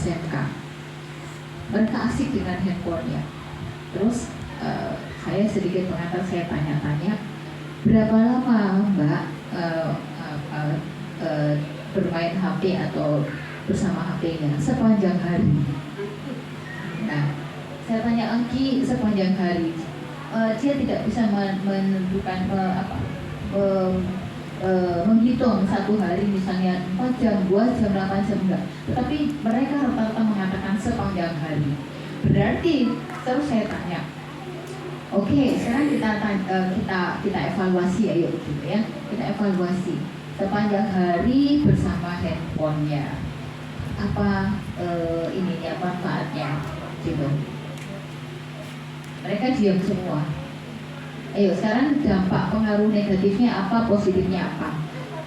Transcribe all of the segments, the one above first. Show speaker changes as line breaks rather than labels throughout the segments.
SMK. Mereka asik dengan handphonenya. Terus saya sedikit pengantar, saya tanya-tanya, berapa lama Mbak bermain HP atau bersama HP-nya? Sepanjang hari. Nah, saya tanya lagi, sepanjang hari. Dia tidak bisa menentukan menghitung satu hari misalnya 4 jam, 2 jam, 8 jam, enggak. Tetapi mereka rata-rata mengatakan sepanjang hari. Berarti terus saya tanya, oke, sekarang kita evaluasi ya, yuk gitu ya. Kita evaluasi sepanjang hari bersama handphonenya. Apa ininya, manfaatnya gitu. Mereka diam semua. Ayo sekarang dampak pengaruh negatifnya apa, positifnya apa?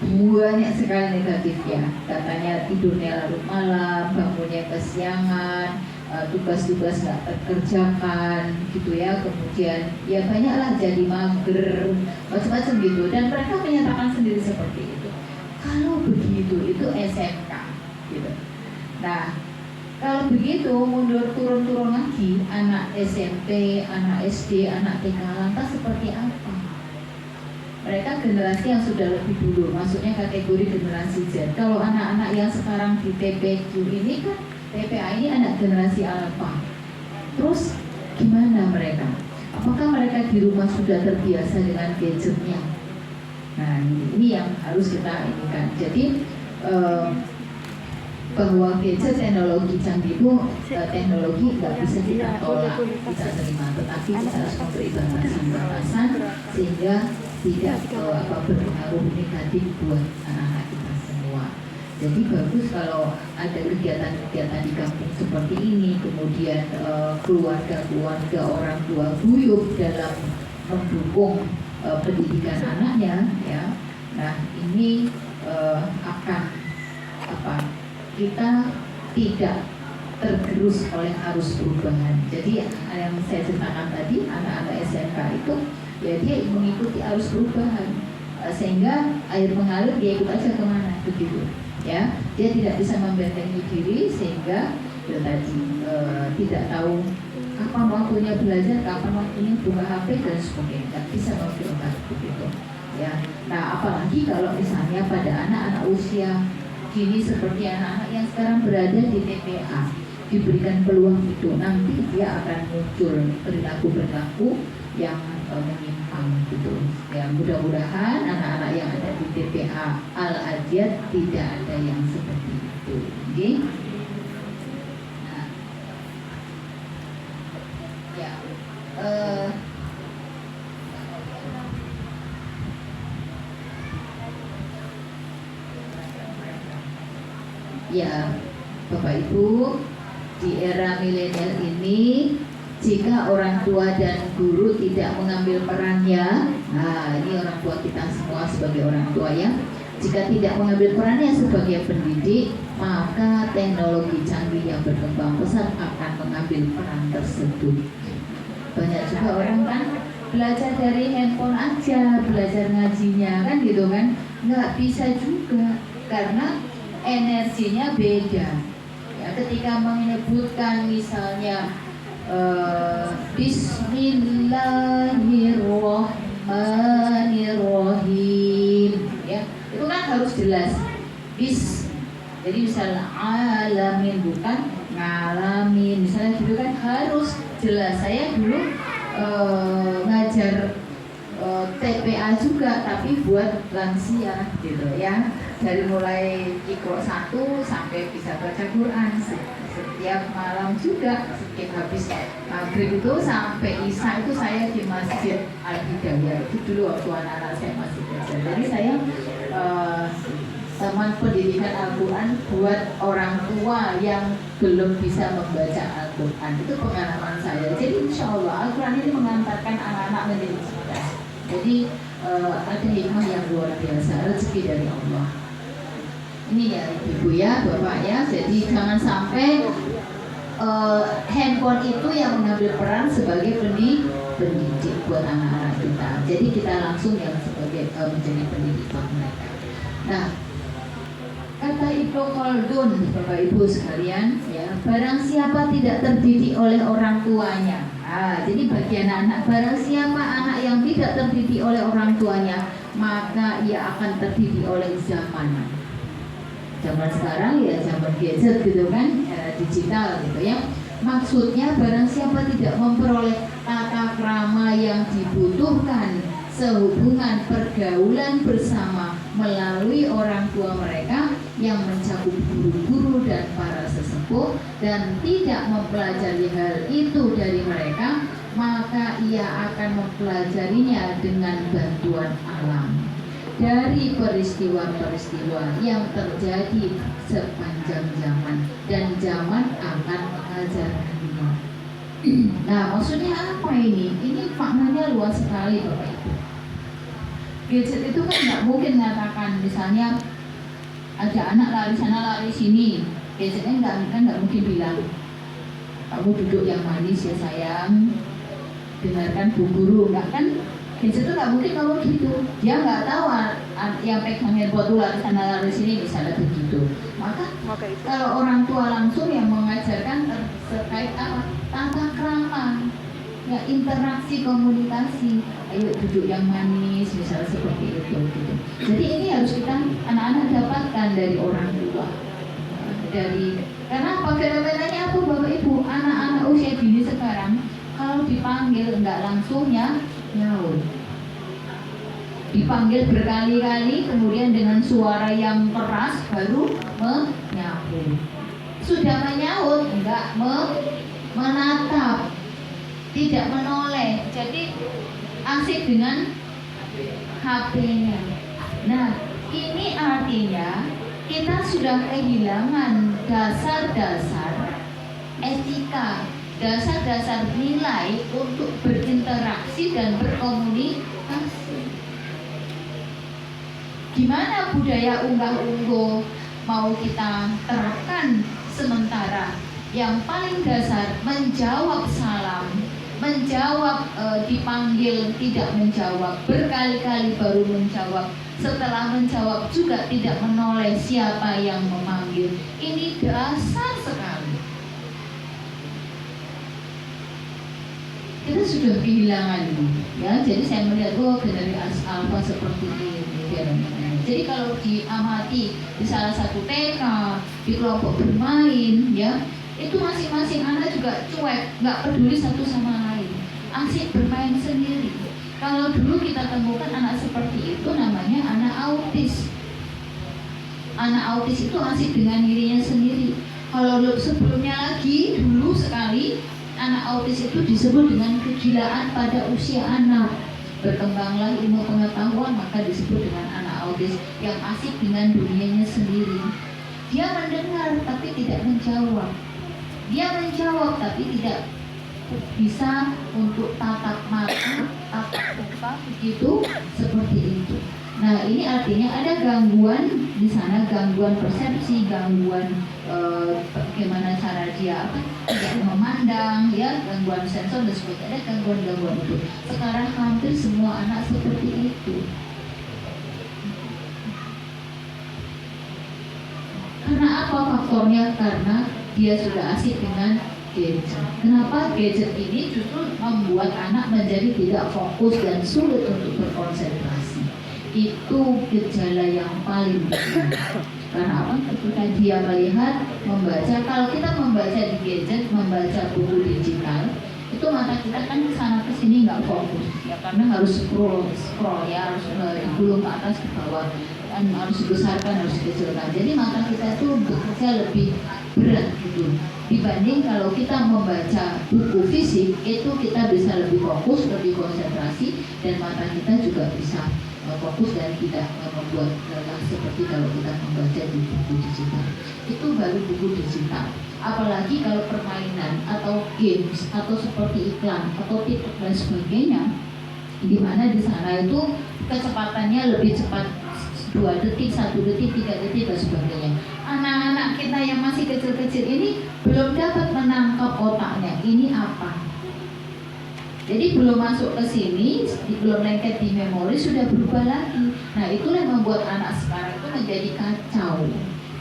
Banyak sekali negatifnya. Katanya tidurnya larut malam, bangunnya kesiangan, tugas-tugas nggak terkerjakan gitu ya. Kemudian ya banyaklah jadi mager, macam-macam gitu. Dan mereka menyatakan sendiri seperti itu. Kalau begitu itu SMK gitu. Nah, kalau begitu mundur turun lagi, anak SMP, anak SD, anak TK, lantas seperti apa? Mereka generasi yang sudah lebih dulu, maksudnya kategori generasi Z. Kalau anak-anak yang sekarang di TPQ ini kan, TPA ini anak generasi Alpha. Terus gimana mereka? Apakah mereka di rumah sudah terbiasa dengan gadgetnya? Nah, ini yang harus kita inikan. Jadi bahwa gadget teknologi canggih itu teknologi nggak bisa kita tolak, kita terima, tetapi kita harus memberi batasan-batasan sehingga tidak berpengaruh negatif buat anak-anak kita semua. Jadi bagus kalau ada kegiatan-kegiatan di kampung seperti ini, kemudian keluarga-keluarga orang tua guyup dalam mendukung pendidikan anaknya, ya. Nah ini akan kita tidak tergerus oleh arus perubahan. Jadi yang saya ceritakan tadi, anak-anak SMK itu ya dia mengikuti arus perubahan, sehingga air mengalir dia ikut aja kemana begitu ya. Dia tidak bisa membentengi diri sehingga ya tadi tidak tahu kapan waktunya belajar, kapan waktunya buka HP dan sebagainya, tidak bisa memfilter begitu ya. Nah apalagi kalau misalnya pada anak-anak usia kini seperti anak-anak yang sekarang berada di TPA diberikan peluang itu, nanti dia akan muncul perilaku-perilaku yang menyimpang gitu. Ya mudah-mudahan anak-anak yang ada di TPA Al-Ajat tidak ada yang seperti itu. Okay? Nah, ya. Ya, Bapak Ibu, di era milenial ini, jika orang tua dan guru tidak mengambil perannya, nah ini orang tua kita semua sebagai orang tua ya, jika tidak mengambil perannya sebagai pendidik, maka teknologi canggih yang berkembang pesat akan mengambil peran tersebut. Banyak juga orang kan belajar dari handphone aja, belajar ngajinya kan gitu kan, nggak bisa juga karena energinya beda ya. Ketika menyebutkan misalnya Bismillahirrahmanirrahim ya, itu kan harus jelas jadi misalnya alamin bukan ngalamin, misalnya gitu kan harus jelas. Saya dulu ngajar TPA juga tapi buat lansia gitu ya, dari mulai Iqra 1 sampai bisa baca Quran setiap malam juga. Setiap habis maghrib itu sampai isya itu saya di Masjid Al-Hidayah, itu dulu waktu anak-anak saya masih belajar. Jadi saya teman pendidikan Al-Quran buat orang tua yang belum bisa membaca Al-Quran, itu pengalaman saya. Jadi insya Allah Al-Quran ini mengantarkan anak-anak menjadi cerdas. Jadi ada hikmah yang luar biasa, rezeki dari Allah. Ini ya Ibu ya, Bapak ya. Jadi jangan sampai handphone itu yang mengambil peran sebagai pendidik buat anak-anak kita. Jadi kita langsung yang sebagai menjadi pendidik buat mereka. Nah, Kata Ibnu Khaldun, Bapak Ibu sekalian, ya, barang siapa tidak terdidik oleh orang tuanya. Jadi bagian anak, barang siapa anak yang tidak terdidik oleh orang tuanya, maka ia akan terdidik oleh zaman. Zaman sekarang ya zaman gadget gitu kan, digital gitu ya. Maksudnya barang siapa tidak memperoleh tata krama yang dibutuhkan sehubungan pergaulan bersama melalui orang tua mereka yang mencakup guru-guru dan para sesepuh dan tidak mempelajari hal itu dari mereka, maka ia akan mempelajarinya dengan bantuan alam dari peristiwa-peristiwa yang terjadi sepanjang zaman, dan zaman akan mengajarkannya. Nah, maksudnya apa ini? Ini maknanya luas sekali, Bapak Ibu. Gadget itu kan nggak mungkin mengatakan misalnya ada anak lari sana lari sini, gadgetnya nggak mungkin bilang kamu duduk yang manis ya sayang, dengarkan bu guru, nggak kan? Gadget itu nggak mungkin ngomong gitu. Dia nggak tahu yang pegang handphone tuh lari sana lari sini misalnya begitu. Maka kalau orang tua langsung yang mengajarkan terkait apa? Tata krama, ya, interaksi komunikasi, ayo duduk yang manis misalnya seperti itu gitu. Jadi ini harus kita anak-anak dapatkan dari orang tua. Karena apa, fenomenanya apa Bapak Ibu? Anak-anak usia dini sekarang kalau dipanggil enggak langsung ya nyaut. Dipanggil berkali-kali kemudian dengan suara yang keras baru menyaut. Sudah menyaut enggak menatap, tidak menoleh, jadi asik dengan HP-nya. Nah, ini artinya kita sudah kehilangan dasar-dasar etika, dasar-dasar nilai untuk berinteraksi dan berkomunikasi. Gimana budaya unggah-ungguh mau kita terapkan sementara yang paling dasar menjawab salam, menjawab dipanggil tidak menjawab, berkali-kali baru menjawab, setelah menjawab juga tidak menoleh siapa yang memanggil. Ini dasar sekali. Kita sudah kehilangan ini, ya. Jadi saya melihat generasi alfa seperti ini. Jadi kalau diamati di salah satu TK, di kelompok bermain, ya, itu masing-masing anak juga cuek, nggak peduli satu sama lain, asik bermain sendiri. Kalau dulu kita temukan anak seperti itu namanya anak autis. Anak autis itu asik dengan dirinya sendiri. Kalau sebelumnya lagi, dulu sekali, anak autis itu disebut dengan kegilaan pada usia anak. Berkembanglah ilmu pengetahuan, maka disebut dengan anak autis yang asik dengan dunianya sendiri. Dia mendengar tapi tidak menjawab. Dia menjawab tapi tidak bisa untuk tatap mata, tatap muka begitu seperti itu. Nah, ini artinya ada gangguan di sana, gangguan persepsi, gangguan bagaimana cara dia tidak memandang, ya, gangguan sensor dan sebagainya. Ada gangguan-gangguan itu. Sekarang hampir semua anak seperti itu. Karena apa faktornya? Karena dia sudah asik dengan gadget. Kenapa gadget ini justru membuat anak menjadi tidak fokus dan sulit untuk berkonsentrasi? Itu gejala yang paling besar. Karena apa? Ketika dia melihat, membaca, kalau kita membaca di gadget, membaca buku digital, itu mata kita kan kesana kesini nggak fokus, ya, karena harus scroll ya, harus digulung ke atas ke bawah, dan harus dibesarkan, harus dikecilkan. Jadi mata kita itu bekerja lebih berat gitu. Dibanding kalau kita membaca buku fisik, itu kita bisa lebih fokus, lebih konsentrasi, dan mata kita juga bisa fokus dan tidak membuat lelah seperti kalau kita membaca di buku digital. Itu baru buku digital. Apalagi kalau permainan atau games atau seperti iklan atau TikTok dan sebagainya, di mana di sana itu kecepatannya lebih cepat, 2 detik, 1 detik, 3 detik dan sebagainya. Anak-anak kita yang masih kecil-kecil ini belum dapat menangkap otaknya ini apa. Jadi belum masuk ke sini, belum lengket di memori, sudah berubah lagi. Nah, itulah yang membuat anak sekarang itu menjadi kacau.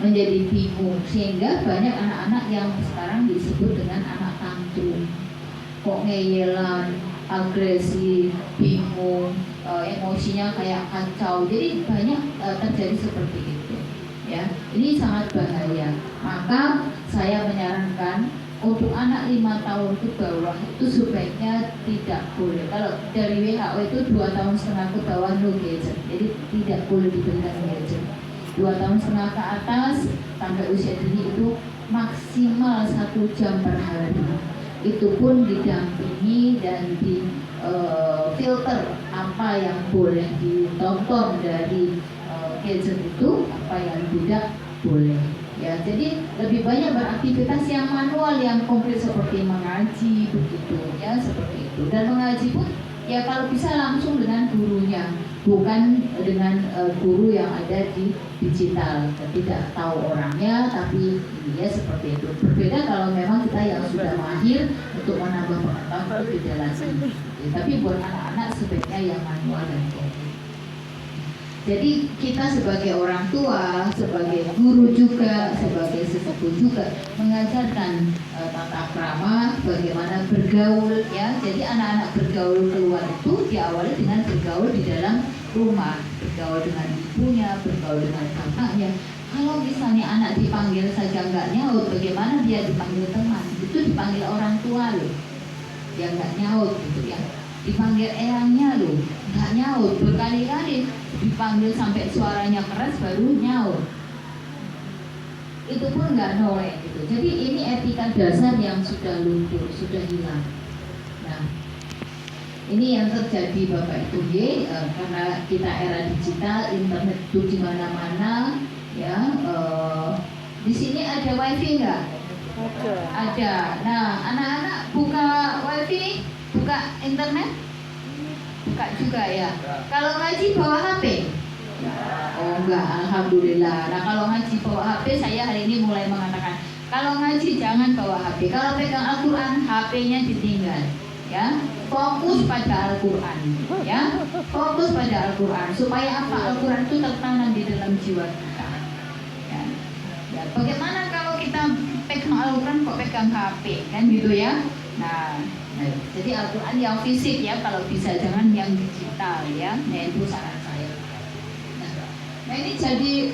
menjadi bingung, sehingga banyak anak-anak yang sekarang disebut dengan anak tantrum, kok ngeyelan, agresif, bingung, emosinya kayak kacau. Jadi banyak terjadi seperti itu ya. Ini sangat bahaya. Maka saya menyarankan untuk anak 5 tahun ke bawah itu sebaiknya tidak boleh. Kalau dari WHO itu 2,5 tahun ke bawah no gadget, jadi tidak boleh diberikan gadget. 2,5 tahun ke atas sampai usia dini itu maksimal 1 jam per hari. Itu pun didampingi dan di filter apa yang boleh ditonton dari gadget itu, apa yang tidak boleh. Ya, jadi lebih banyak beraktivitas yang manual, yang konkret seperti mengaji begitu ya, seperti itu. Dan mengaji pun ya kalau bisa langsung dengan gurunya, bukan dengan guru yang ada di digital, tidak tahu orangnya tapi ya seperti itu. Berbeda kalau memang kita yang sudah mahir untuk menambah pengetahuan itu beda lagi. Ya, tapi buat anak-anak sebaiknya yang manual dan konkret. Jadi kita sebagai orang tua, sebagai guru juga, sebagai sesepuh juga mengajarkan tata krama, bagaimana bergaul ya. Jadi anak-anak bergaul keluar itu diawali dengan bergaul di dalam rumah, bergaul dengan ibunya, bergaul dengan kakaknya. Kalau misalnya anak dipanggil saja nggak nyaut, bagaimana dia dipanggil teman? Itu dipanggil orang tua loh, dia nggak nyaut gitu ya. Dipanggil eyangnya loh, nggak nyaut, berkali-kali dipanggil sampai suaranya keras baru nyaut, itu pun nggak noleh gitu. Jadi ini etika dasar yang sudah luntur, sudah hilang. Nah, ini yang terjadi Bapak Ibu karena kita era digital, internet itu di mana-mana ya. Di sini ada wifi nggak? Ada. Nah, anak-anak buka wifi, buka internet, buka juga ya. Kalau ngaji bawa HP? Oh enggak, alhamdulillah. Nah kalau ngaji bawa HP, saya hari ini mulai mengatakan kalau ngaji jangan bawa HP. Kalau pegang Al-Quran, HP-nya ditinggal. Ya, fokus pada Al-Quran. Ya, fokus pada Al-Quran. Supaya apa? Al-Quran itu tertanam di dalam jiwa kita. Ya. Ya, bagaimana kalau kita pegang Al-Quran kok pegang HP? Kan gitu ya. Nah, jadi Al-Quran yang fisik ya, kalau bisa jangan yang digital ya. Nah itu saran saya. Nah ini jadi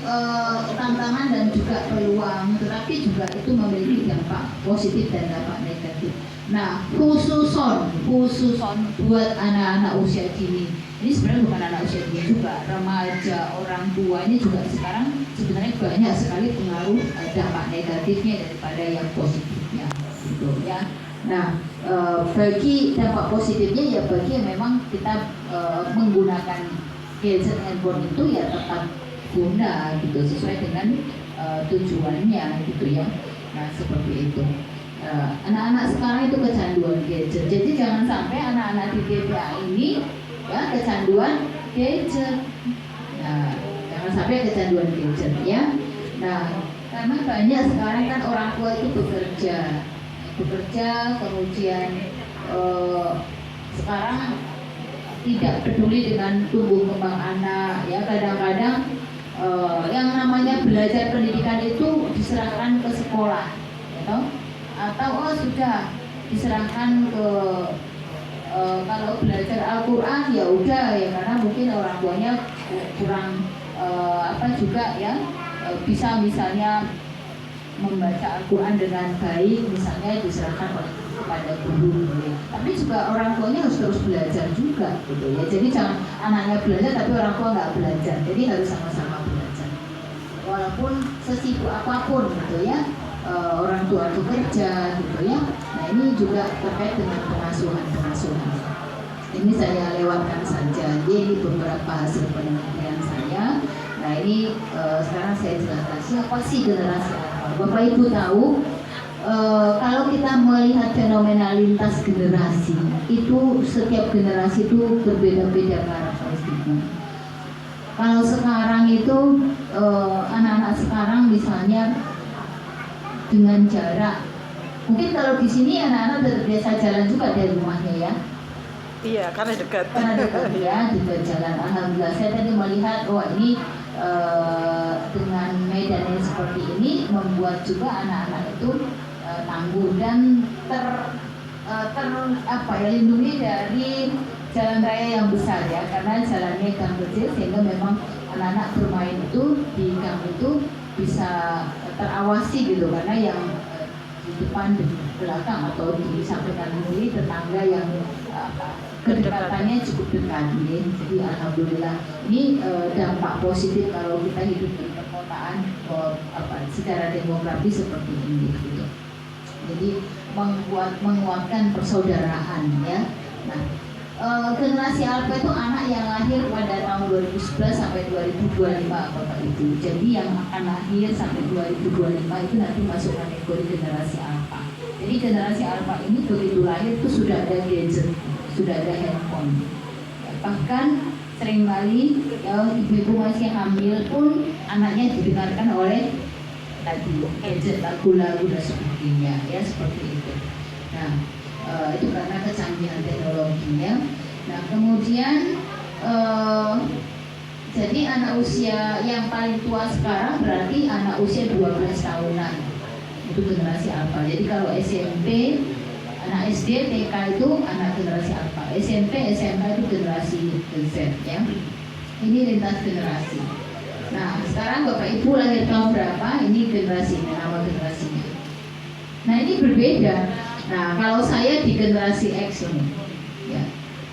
tantangan dan juga peluang, tetapi juga itu memiliki dampak positif dan dampak negatif. Nah khususon buat anak-anak usia dini. Ini sebenarnya bukan anak usia dini juga, remaja, orang tua ini juga sekarang sebenarnya banyak sekali pengaruh dampak negatifnya daripada yang positifnya, gitu ya. Nah, bagi dampak positifnya ya bagi yang memang kita menggunakan gadget handphone itu ya tetap guna gitu sesuai dengan tujuannya gitu ya. Nah seperti itu. Anak-anak sekarang itu kecanduan gadget. Jadi jangan sampai anak-anak di TPA ini ya kecanduan gadget. Nah, jangan sampai kecanduan gadget ya. Nah, karena banyak sekarang kan orang tua itu bekerja kemudian sekarang tidak peduli dengan tumbuh kembang anak ya. Kadang-kadang yang namanya belajar pendidikan itu diserahkan ke sekolah gitu. Atau sudah diserahkan ke kalau belajar Al-Quran ya udah ya, karena mungkin orang tuanya kurang juga ya, bisa misalnya membaca Al-Quran dengan baik, misalnya diserahkan kepada guru gitu ya. Tapi juga orang tuanya harus terus belajar juga gitu ya. Jadi jangan anaknya belajar tapi orang tua nggak belajar. Jadi harus sama-sama belajar. Walaupun sesibuk apapun gitu ya, orang tua bekerja gitu ya. Nah ini juga terkait dengan pengasuhan. Ini saya lewatkan saja. Ini beberapa hasil penelitian saya. Nah ini sekarang saya jelaskan siapa sih generasi alfa. Bapak Ibu tahu kalau kita melihat fenomena lintas generasi itu setiap generasi itu berbeda-beda karakteristiknya. Kalau sekarang itu anak-anak sekarang misalnya dengan jarak, mungkin kalau di sini anak-anak terbiasa jalan juga dari rumahnya ya.
Iya, karena dekat.
Karena dekat ya, dekat jalan. Alhamdulillah saya tadi melihat, ini dengan medan yang seperti ini membuat juga anak-anak itu tangguh dan lindungi dari jalan raya yang besar ya, karena jalannya gang kecil sehingga memang anak-anak bermain itu di gang itu bisa terawasi gitu, karena yang di depan, di belakang atau di samping kanan kiri tetangga yang kedekatannya cukup dekat ya. Jadi alhamdulillah ini dampak positif kalau kita hidup di perkotaan secara demografi seperti ini gitu. Jadi menguatkan persaudaraan ya. Nah, generasi Alpha itu anak yang lahir pada tahun 2011 sampai 2025 Bapak Ibu. Jadi yang akan lahir sampai 2025 itu nanti masuk kategori generasi Alpha. Jadi generasi Alpha ini begitu lahir itu sudah ada gadget, sudah ada handphone. Bahkan seringkali ibu-ibu masih hamil pun anaknya didengarkan oleh tadi gadget, lagu-lagu dan sebagainya ya, seperti itu. Nah, itu karena kecanggihan teknologinya. Nah, kemudian jadi anak usia yang paling tua sekarang berarti anak usia 12 tahunan itu generasi Alpha. Jadi kalau SMP, anak SD, TK itu anak generasi Alpha. SMP, SMA itu generasi Z ya. Ini lintas generasi. Nah, sekarang Bapak Ibu lahir tahun berapa? Ini generasinya, nama generasinya. Nah, ini berbeda. Nah, kalau saya di generasi X ini, ya,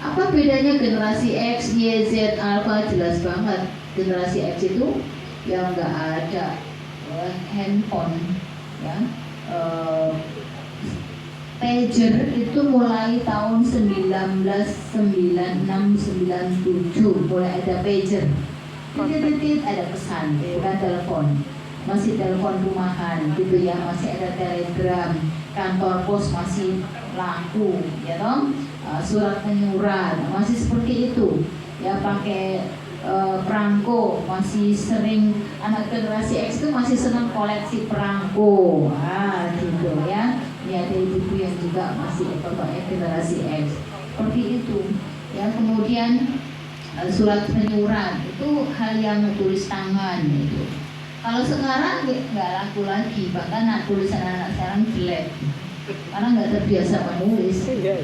apa bedanya generasi X, Y, Z, Alpha? Jelas banget. Generasi X itu yang nggak ada handphone, ya. Pager itu mulai tahun 1996-97 mulai ada pager. Titit-titit ada pesan, bukan telepon. Masih telepon rumahan gitu ya, masih ada telegram, kantor pos masih laku ya toh, surat menyurat masih seperti itu ya, pakai perangko, masih sering. Anak generasi X itu masih senang koleksi perangko, gitu ya. Ini ada ibu yang juga masih generasi X seperti itu ya. Kemudian surat menyurat itu hal yang tulis tangan gitu. Kalau sekarang nggak laku lagi, bahkan tulisan anak sekarang jelek karena nggak terbiasa menulis. Ya,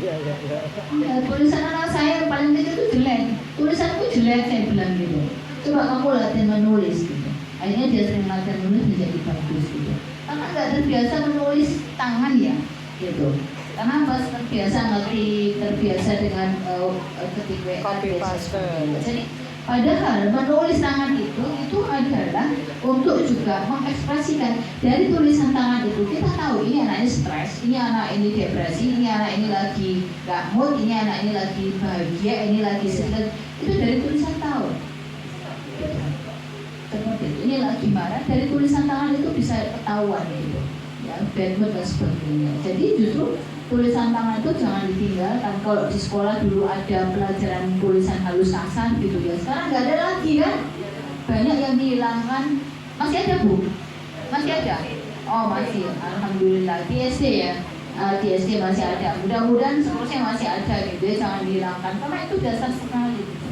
tulisan anak saya yang paling kecil itu jelek, tulisanku jelek saya bilang gitu. Coba kamu latihan menulis gitu. Akhirnya dia sering latihan menulis menjadi bagus gitu. Karena nggak terbiasa menulis tangan ya, gitu. Karena pas terbiasa ngetik, terbiasa dengan ketik WA, jadi padahal menulis tangan itu adalah untuk juga mengekspresikan. Dari tulisan tangan itu kita tahu ini anak ini stres, ini anak ini depresi, ini anak ini lagi gak mood, ini anak ini lagi bahagia, ini lagi sedih. Itu dari tulisan tahu. Seperti itu. Ini lagi marah, dari tulisan tangan itu bisa ketahuan gitu. Ya, bad mood dan sebagainya. Jadi justru tulisan tangan itu jangan ditinggalkan. Kalau di sekolah dulu ada pelajaran tulisan halus kasar gitu ya, sekarang nggak ada lagi kan, banyak yang dihilangkan. Masih ada Bu? Masih ada? Oh masih, alhamdulillah. Di SD ya, di SD masih ada. Mudah-mudahan seterusnya masih ada gitu ya, jangan dihilangkan karena itu dasar sekali gitu.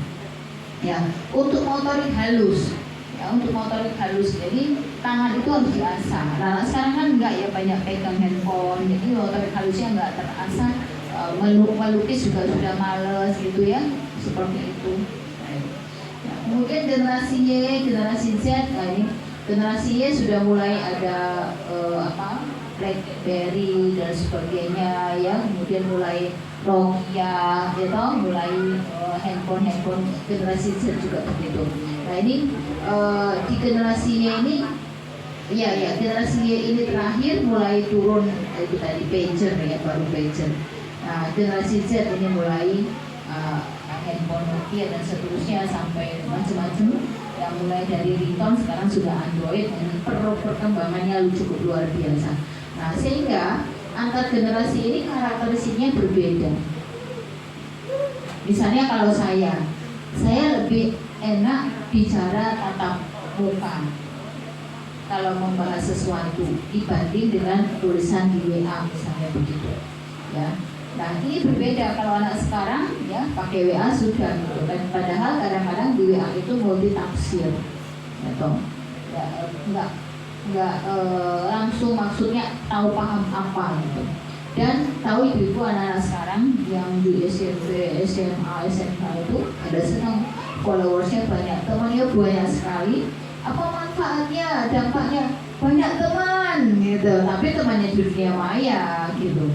Ya, untuk motorik halus. Ya, untuk motorik halus, jadi tangan itu harus diasah. Nah sekarang kan enggak ya, banyak pegang handphone, jadi motorik halusnya enggak terasah. Melukis juga sudah males gitu ya, seperti itu. Nah, kemudian generasi Y, generasi Z, nah ini generasi Y sudah mulai ada BlackBerry dan sebagainya ya, kemudian mulai Nokia, gitu, mulai handphone generasi Z juga begitu. Nah ini di generasi Y ini, ya generasi Y ini terakhir mulai turun itu tadi pager ya, baru pager. Nah generasi Z ini mulai handphone Nokia dan seterusnya sampai macam-macam. Yang mulai dari ringtone sekarang sudah Android, dan perkembangannya cukup luar biasa. Nah sehingga antar generasi ini karakteristiknya berbeda. Misalnya kalau saya lebih enak bicara tatap muka kalau membahas sesuatu dibanding dengan tulisan di WA misalnya begitu ya. Nah ini berbeda kalau anak sekarang ya pakai WA sudah gitu. Dan padahal kadang-kadang di WA itu multi tafsir atau nggak langsung maksudnya tahu paham apa gitu. Dan tahu ibu-ibu anak-anak sekarang yang di SMP, SMA, SMK itu ada senang followersnya banyak, temannya banyak sekali. Apa manfaatnya, dampaknya? Banyak teman gitu, tapi temannya di dunia maya gitu.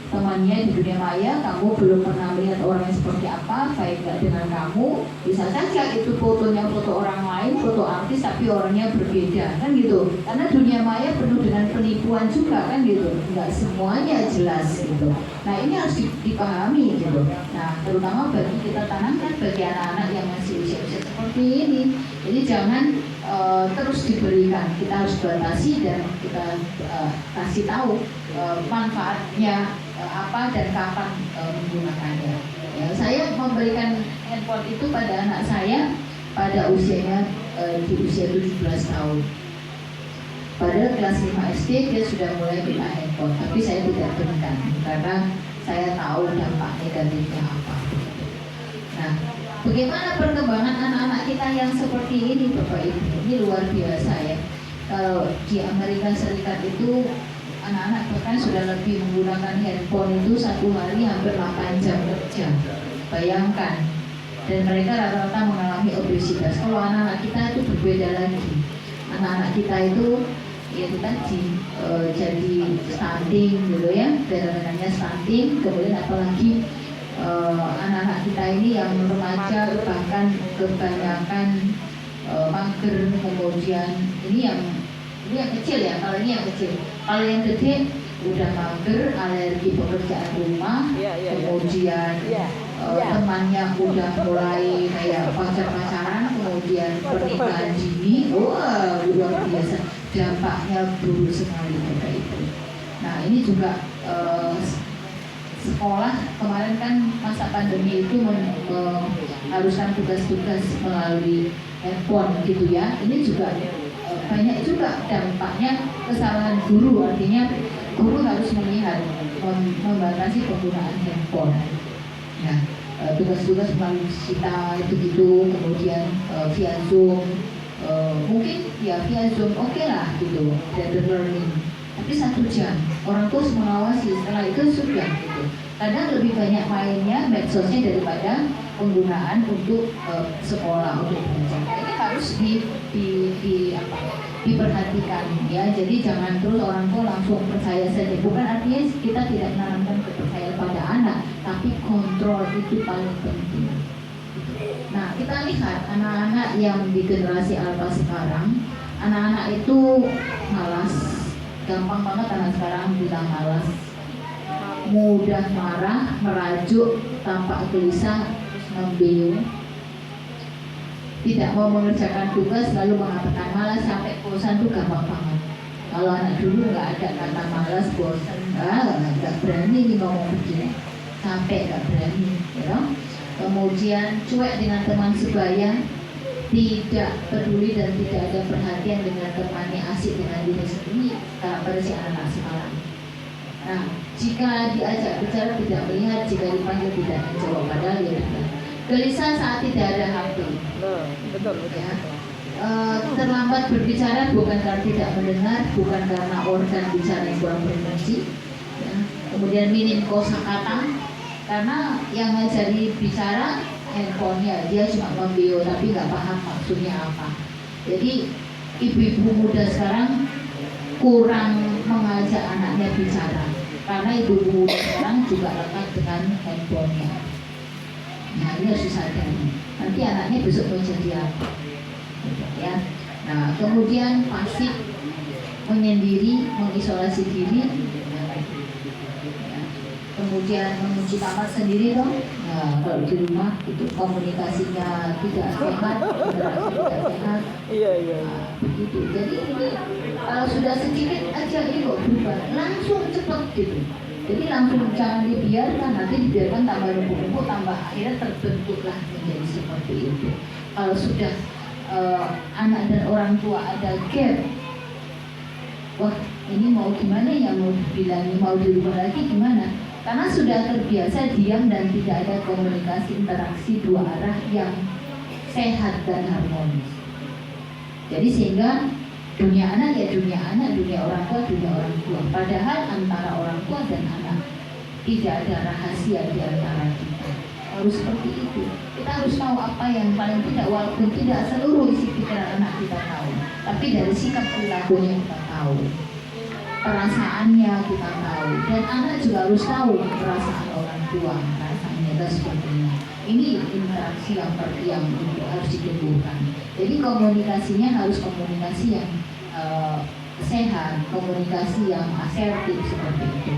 Temannya di dunia maya, kamu belum pernah melihat orang yang seperti apa, baik gak dengan kamu. Bisa saja itu fotonya foto orang lain, foto artis, tapi orangnya berbeda kan gitu. Karena dunia maya penuh dengan penipuan juga kan gitu, nggak semuanya jelas gitu. Nah ini harus dipahami gitu. Nah terutama bagi kita tanamkan bagi anak-anak yang masih usia-usia seperti ini. Jadi jangan terus diberikan, kita harus batasi dan kita kasih tahu manfaatnya apa dan kapan menggunakannya. Ya, saya memberikan handphone itu pada anak saya pada usianya di usia 17 tahun. Pada kelas 5 SD dia sudah mulai minta handphone, tapi saya tidak berikan karena saya tahu dampak negatifnya apa. Nah, bagaimana perkembangan anak-anak kita yang seperti ini, Bapak Ibu? Ini luar biasa ya. Kalau di Amerika Serikat itu anak-anak bahkan sudah lebih menggunakan handphone itu satu hari hampir 8 jam kerja. Bayangkan. Dan mereka rata-rata mengalami obesitas. Kalau anak-anak kita itu berbeda lagi. Anak-anak kita itu ya itu tadi jadi stunting gitu ya, fenomena stunting. Kemudian apalagi anak-anak kita ini yang remaja bahkan kebanyakan mager, kemudian ini yang kecil ya, kalau ini yang kecil. Kalau yang gede udah mager, alergi pekerjaan rumah, kemudian temannya udah mulai kayak pacaran, kemudian pernikahan dini, wah luar biasa, dampaknya buruk sekali Bapak Ibu. Nah ini juga sekolah kemarin kan masa pandemi itu mengharuskan tugas-tugas melalui handphone gitu ya. Ini juga banyak juga dampaknya kesalahan guru, artinya guru harus melihat membatasi penggunaan handphone. Nah, tugas-tugas melalui kita itu gitu, kemudian via Zoom, mungkin ya via Zoom oke lah gitu, blended learning. Tapi 1 jam, orang tua harus mengawasi, setelah itu sudah gitu. Kadang lebih banyak mainnya, medsosnya daripada penggunaan untuk sekolah, untuk belajar. Ini harus diperhatikan ya. Jadi jangan terus orang tua langsung percaya saja. Bukan artinya kita tidak menanamkan kepercayaan pada anak, tapi kontrol itu paling penting. Nah, kita lihat anak-anak yang di generasi alpha sekarang, anak-anak itu malas. Gampang banget anak sekarang bilang malas, mudah marah, merajuk, tampak gelisah, membiu, tidak mau mengerjakan tugas, lalu mengatakan malas, sampai bosan tuh gampang banget. Kalau anak dulu nggak ada kata malas, bosan, nggak berani nih ngomong begini, sampai nggak berani, ya. Kemudian cuek dengan teman sebaya, tidak peduli dan tidak ada perhatian dengan temannya, asik dengan diri sendiri, karakter si anak sekarang. Nah, jika diajak bicara tidak melihat, jika dipanggil tidak menjawab, padahal dia tidak. Gelisah saat tidak ada HP. Betul. Ya. Terlambat berbicara bukan karena tidak mendengar, bukan karena organ bicara yang kurang berfungsi. Ya. Kemudian minim kosakata, karena yang ngajari bicara handphonenya, dia cuma membio tapi nggak paham maksudnya apa. Jadi ibu-ibu muda sekarang kurang mengajak anaknya bicara, karena ibu-ibu muda sekarang juga lekat dengan handphonenya. Nah ini harus disadari. Nanti anaknya besok mau jadi apa? Ya. Nah kemudian pasif, menyendiri, mengisolasi diri. Kemudian mengunci kamar sendiri dong. Nah, kalau di rumah itu komunikasinya tidak sehat, interaksi tidak sehat. Iya. Nah, begitu. Jadi ini kalau sudah sedikit aja ini kok berubah, langsung cepat gitu. Jadi langsung jangan dibiarkan, nanti dibiarkan tambah numpuk-numpuk, tambah akhirnya terbentuklah menjadi seperti itu. Kalau sudah anak dan orang tua ada gap, wah ini mau gimana ya, mau dibilangin mau dirubah lagi gimana? Karena sudah terbiasa diam dan tidak ada komunikasi interaksi dua arah yang sehat dan harmonis. Jadi sehingga dunia anak ya dunia anak, dunia orang tua. Padahal antara orang tua dan anak tidak ada rahasia di antara kita. Harus seperti itu. Kita harus tahu apa yang paling tidak, walaupun tidak seluruh isi pikiran anak kita tahu, tapi dari sikap perilakunya kita tahu, perasaannya kita tahu, dan anak juga harus tahu perasaan orang tua, perasaannya dan sebagainya. Ini interaksi yang harus ditumbuhkan. Jadi komunikasinya harus komunikasi yang sehat, komunikasi yang asertif seperti itu.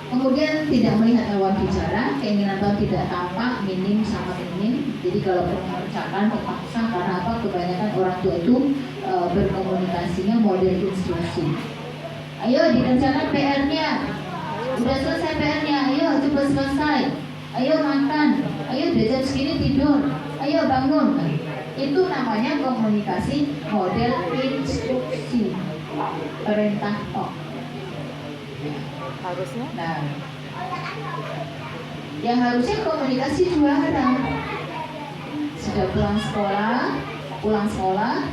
Kemudian tidak melihat lawan bicara, keinginan tahu tidak tampak, minim, sangat minim. Jadi kalau mengerjakan terpaksa, karena apa? Kebanyakan orang tua itu berkomunikasinya model instruksi. Ayo dikerjakan PR-nya, udah selesai PR-nya, ayo cepat selesai, ayo makan, ayo udah jam segini tidur, ayo bangun. Itu namanya komunikasi model instruksi, perintah tok.
Harusnya?
Nah, yang harusnya komunikasi juara. Sudah pulang sekolah,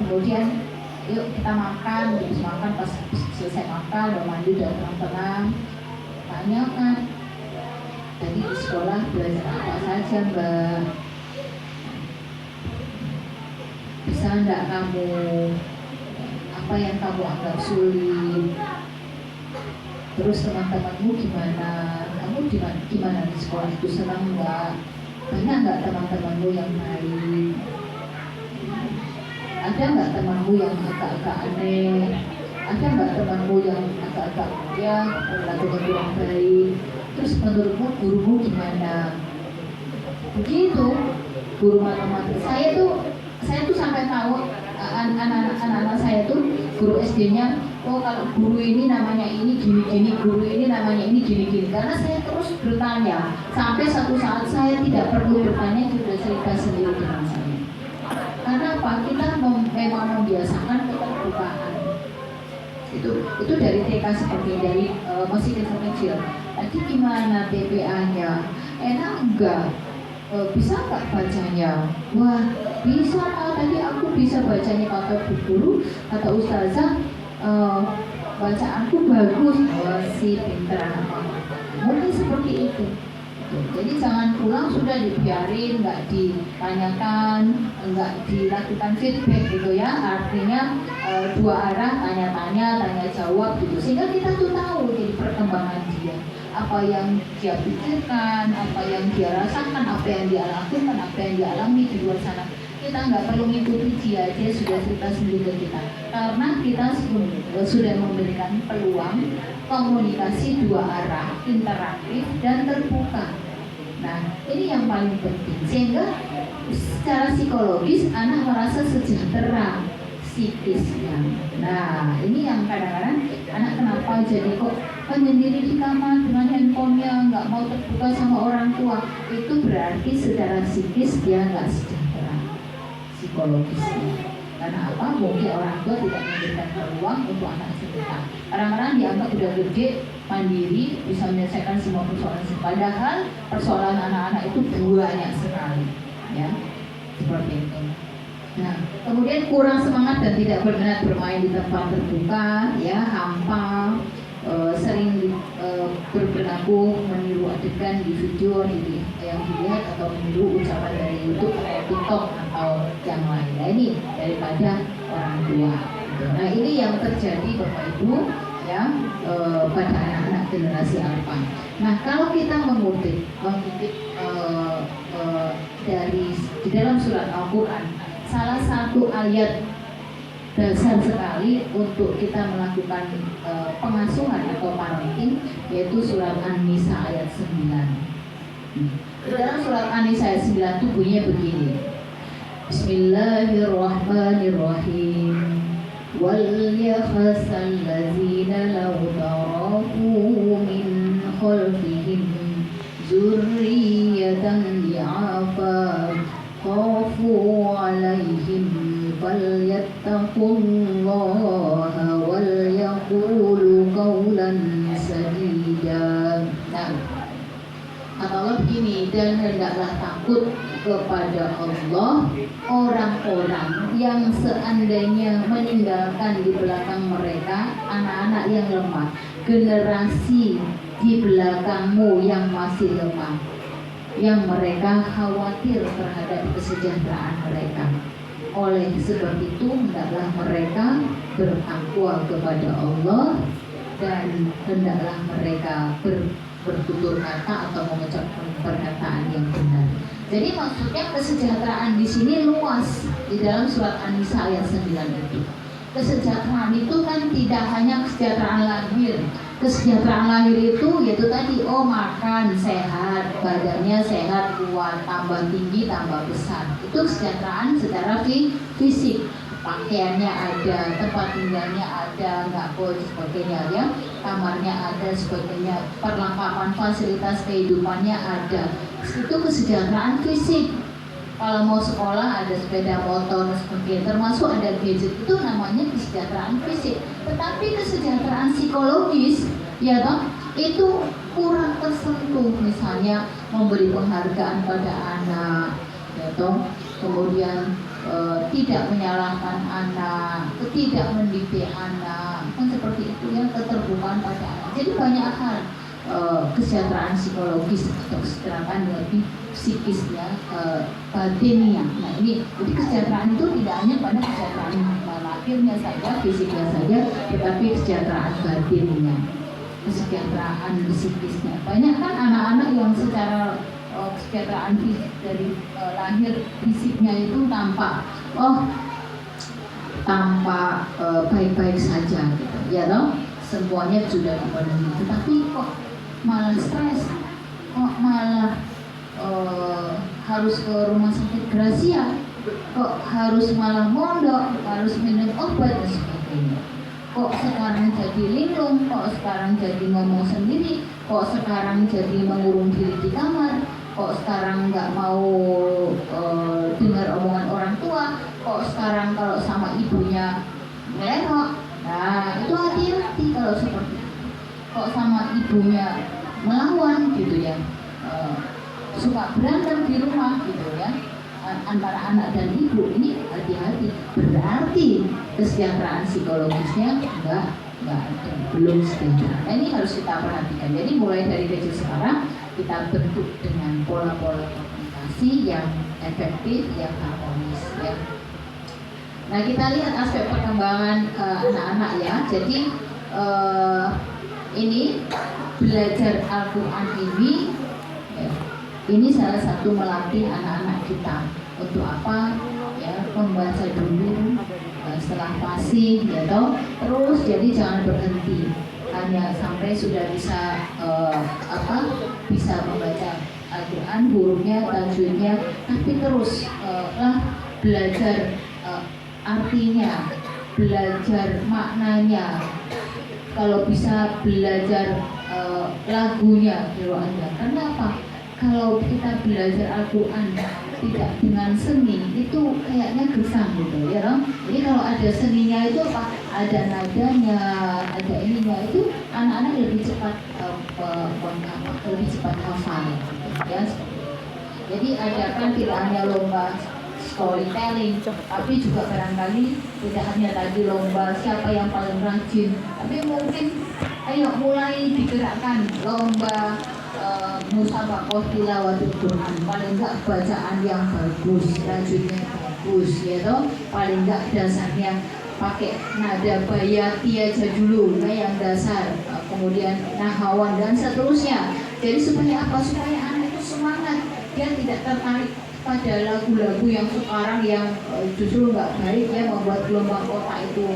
kemudian yuk kita makan, habis makan, pas selesai makan, udah mandi, udah tenang-tenang, tanyakan, tadi di sekolah belajar apa saja Mbak? Bisa enggak kamu, apa yang kamu anggap sulit? Terus teman-temanmu gimana? Kamu gimana di sekolah itu, senang nggak? Banyak nggak teman-temanmu yang baik? Ada nggak temanmu yang agak-agak aneh? Ada nggak temanmu yang agak-agak ya perilakunya kurang baik? Terus menurutmu gurumu gimana? Begitu guru matematika. Saya tuh sampai tahu anak-anak saya tuh guru SD-nya, oh kalau guru ini namanya ini gini-gini, guru ini namanya ini gini-gini. Karena saya terus bertanya, sampai satu saat saya tidak perlu bertanya, sudah cerita sendiri dengan saya. Karena apa? Kita memang membiasakan keterbukaan. Itu dari TK, seperti dari masih kecil-kecil. Tadi gimana TPA-nya? Enak enggak? Bisa nggak bacanya? Wah bisa, tadi aku bisa bacanya, kata bu guru, kata ustazah, bacaanku bagus. Wah si pinter anak mama. Mungkin seperti itu. Jadi jangan pulang sudah dibiarin, nggak ditanyakan, nggak dilakukan feedback gitu ya. Artinya dua arah, tanya-tanya, tanya jawab gitu, sehingga kita tuh tahu jadi perkembangan dia, apa yang dia pikirkan, apa yang dia rasakan, apa yang dia lakukan, apa yang dia alami di luar sana. Kita nggak perlu ngikuti dia sudah cerita sendiri ke kita, karena kita sudah memberikan peluang komunikasi dua arah, interaktif dan terbuka. Nah, ini yang paling penting, sehingga secara psikologis anak merasa sejahtera psikisnya. Nah, ini yang kadang-kadang anak kenapa jadi kok menyendiri di kamar dengan handphonenya, nggak mau terbuka sama orang tua. Itu berarti secara psikis dia nggak sejahtera psikologisnya. Karena apa? Mungkin orang tua tidak memberikan peluang untuk anak cerita. Kadang-kadang dianggap udah gede, mandiri, bisa menyelesaikan semua persoalan. Padahal persoalan anak-anak itu banyak sekali, ya, seperti itu. Nah, kemudian kurang semangat dan tidak berminat bermain di tempat terbuka, ya, hampa, sering berperilaku meniru adegan di video yang dilihat, atau meniru ucapan dari YouTube atau TikTok atau yang lain. Nah, ini daripada orang tua. Nah, ini yang terjadi Bapak Ibu, ya, pada anak-anak generasi alpha. Nah, kalau kita mengutip dari di dalam surat Al-Quran, salah satu ayat dasar sekali untuk kita melakukan pengasuhan atau parenting, yaitu surat An-Nisa ayat 9. Di dalam surat An-Nisa ayat 9 itu bunyinya begini. Bismillahirrahmanirrahim. Wal yakhsal ladzina law taraku min khalfihim dzurriyyatan li'afan khafu 'alaihim falyattaqullaha wal yaqulu qawlan sadida. Nah, Kata Allah begini, dan hendaklah takut kepada Allah orang-orang yang seandainya meninggalkan di belakang mereka anak-anak yang lemah, generasi di belakangmu yang masih lemah, yang mereka khawatir terhadap kesejahteraan mereka. Oleh sebab itu hendaklah mereka bertakwa kepada Allah dan hendaklah mereka bertutur kata atau mengucapkan perkataan yang benar. Jadi maksudnya kesejahteraan di sini luas di dalam surat An-Nisa ayat 9 itu. Kesejahteraan itu kan tidak hanya kesejahteraan lahir. Kesejahteraan lahir itu yaitu tadi makan sehat, badannya sehat, kuat, tambah tinggi, tambah besar. Itu kesejahteraan secara fisik. Pakaiannya ada, tempat tinggalnya ada, nggak boleh sebagainya ya, kamarnya ada, sebagainya, perlengkapan fasilitas kehidupannya ada. Itu kesejahteraan fisik. Kalau mau sekolah ada sepeda motor sebagainya, termasuk ada gadget, itu namanya kesejahteraan fisik. Tetapi kesejahteraan psikologis, ya toh, itu kurang tersentuh. Misalnya memberi penghargaan pada anak, ya toh, kemudian tidak menyalahkan anak, tidak mendidik anak, kan seperti itu ya, keterbukaan pada anak. Jadi banyak hal kesejahteraan psikologis atau kesejahteraan lebih psikisnya, batinnya. Nah ini, jadi kesejahteraan itu tidak hanya pada kesejahteraan lahirnya saja, fisiknya saja, tetapi kesejahteraan batinnya, kesejahteraan psikisnya. Banyak kan anak-anak yang secara kesejahteraan fisik dari lahir fisiknya itu tampak baik-baik saja gitu, ya toh, semuanya sudah dipenuhi, tetapi kok malah stres, kok malah harus ke rumah sakit Gracia, kok harus malah mondok, harus minum obat dan sebagainya. Kok sekarang jadi linglung, kok sekarang jadi ngomong sendiri, kok sekarang jadi mengurung diri di kamar, kok sekarang nggak mau dengar omongan orang tua, kok sekarang kalau sama ibunya ngelengok. Nah itu hati-hati kalau seperti itu. Kok sama ibunya melawan gitu ya, suka berantem di rumah gitu ya, antara anak dan ibu. Ini hati-hati, berarti kesejahteraan psikologisnya enggak ada, belum sejahtera. Nah, ini harus kita perhatikan. Jadi mulai dari kecil sekarang kita bentuk dengan pola-pola komunikasi yang efektif, yang harmonis ya. Nah kita lihat aspek perkembangan anak-anak ya. Jadi ini belajar Al-Quran ini salah satu melatih anak-anak kita untuk apa ya, membaca dulu, setelah fasih ya toh, terus jadi jangan berhenti hanya sampai sudah bisa bisa membaca Al-Quran, hurufnya, tajwidnya, tapi terus belajar artinya, belajar maknanya, kalau bisa belajar lagunya, kiroahnya. Kenapa? Kalau kita belajar Al-Quran tidak dengan seni itu kayaknya gersang gitu ya dong. Jadi kalau ada seninya itu ada nadanya, ada ininya, itu anak-anak lebih cepat hafal gitu, ya. Jadi ada kan tidak hanya lomba storytelling, tapi juga barangkali tidak hanya lagi lomba siapa yang paling rajin, tapi mungkin ayo mulai digerakkan lomba musabaqah tilawatul Quran, paling enggak bacaan yang bagus, tajwidnya bagus ya toh, paling enggak dasarnya pakai nada bayati aja dulu, nah yang dasar, kemudian nahawan dan seterusnya. Jadi supaya apa? Supaya anak itu semangat, dia tidak tertarik pada lagu-lagu yang sekarang yang justru nggak baik ya, membuat gelombang otak itu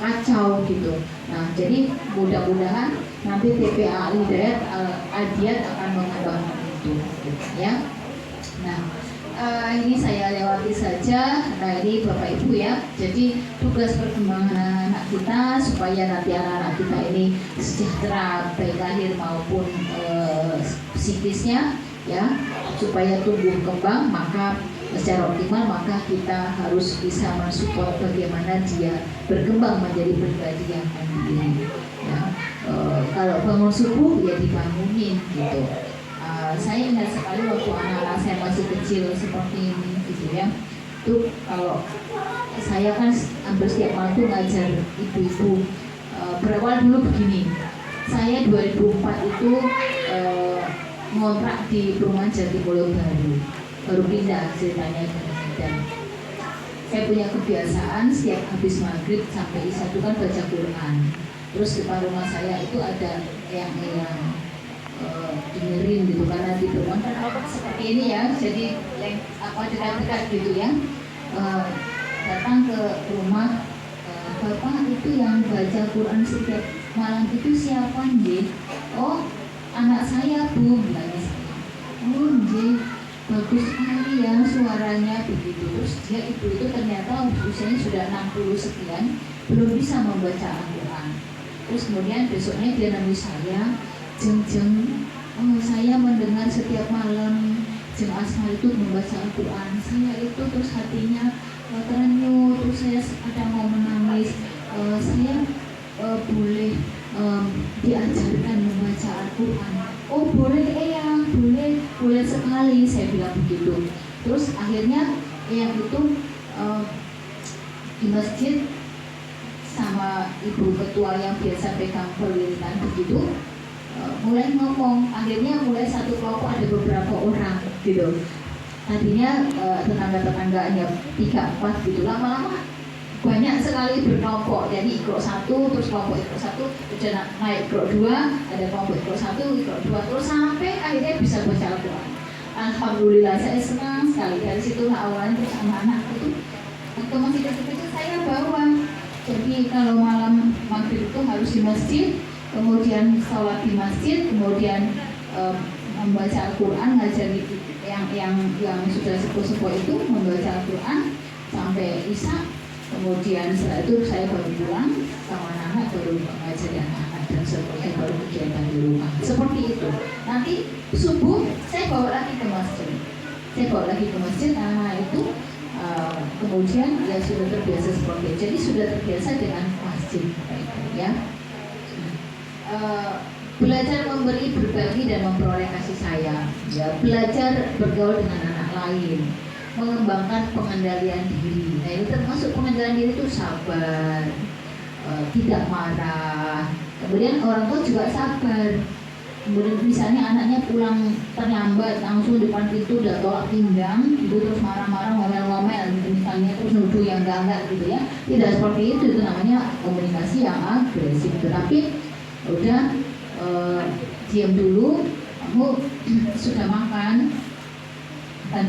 kacau gitu. Nah jadi mudah-mudahan nanti TPA Al-Adiyat akan mengembangkan itu gitu, ya. Nah ini saya lewati saja. Nah ini Bapak Ibu ya, jadi tugas perkembangan anak kita supaya nanti anak-anak kita ini sejahtera baik lahir maupun psikisnya ya, supaya tumbuh kembang, maka secara optimal maka kita harus bisa mensupport bagaimana dia berkembang menjadi pribadi yang mandiri ya. Kalau bangun subuh ya dibangunin gitu, Saya ingat sekali waktu anak-anak saya masih kecil seperti ini gitu ya. Itu kalau saya kan hampir setiap malam tuh ngajar ibu-ibu. Berawal dulu begini, saya 2004 itu ngontrak di perumahan Jatimulyo baru pindah ceritanya ke Medan. Saya punya kebiasaan setiap habis maghrib sampai isya itu kan baca Quran. Terus depan rumah saya itu ada yang dengerin gitu, karena di perumahan kan seperti ini ya, jadi yang dekat-dekat gitu ya. Datang ke rumah, Bapak itu yang baca Quran setiap malam itu siapa nggih? Oh, anak saya Bu, bilangnya saya. Oh nggih, bagus sekali ya suaranya begitu. Terus dia ibu itu ternyata usianya sudah 60 sekian, belum bisa membaca Al-Quran. Terus kemudian besoknya dia nemui saya, Jeng, saya mendengar setiap malam Jeng Asma itu membaca Al-Quran. Saya itu terus hatinya terenyuh, terus saya ada mau menangis. Saya boleh diajarkan membaca Al-Quran. Oh boleh Eyang, boleh sekali, saya bilang begitu. Terus akhirnya Eyang itu di masjid sama ibu ketua yang biasa pegang perwiritan begitu, mulai ngomong. Akhirnya mulai satu kelompok ada beberapa orang gitu. Tadinya tetangga-tetangga hanya 3-4 gitu, lama-lama banyak sekali berkelompok. Jadi ikro 1, terus kelompok ikro 1 udah naik ikro 2, ada kelompok ikro 1, ikro 2, terus sampai akhirnya bisa baca Al-Quran. Alhamdulillah, saya senang sekali. Dari situlah awalnya terus anak-anak itu waktu masih kecil-kecil saya bawa. Jadi kalau malam maghrib itu harus di masjid, kemudian sholat di masjid, kemudian membaca Al-Quran, ngajari yang sudah sepuh-sepuh itu membaca Al-Quran sampai isya. Kemudian setelah itu saya baru pulang sama anak-anak, baru mengajari anak-anak dan seterusnya, baru kegiatan di rumah seperti itu. Nanti subuh saya bawa lagi ke masjid. Anak itu kemudian ya sudah terbiasa seperti itu. Jadi sudah terbiasa dengan masjid ya. Belajar memberi, berbagi dan memperoleh kasih sayang ya, belajar bergaul dengan anak lain, mengembangkan pengendalian diri. Nah ini termasuk pengendalian diri itu sabar, tidak marah. Kemudian orang tua juga sabar. Kemudian misalnya anaknya pulang terlambat, langsung depan pintu udah tolak pinggang gitu, terus marah-marah, ngomel-ngomel gitu misalnya, terus nuduh yang enggak gitu ya. Tidak seperti itu namanya komunikasi yang agresif. Tetapi udah diam dulu, kamu sudah makan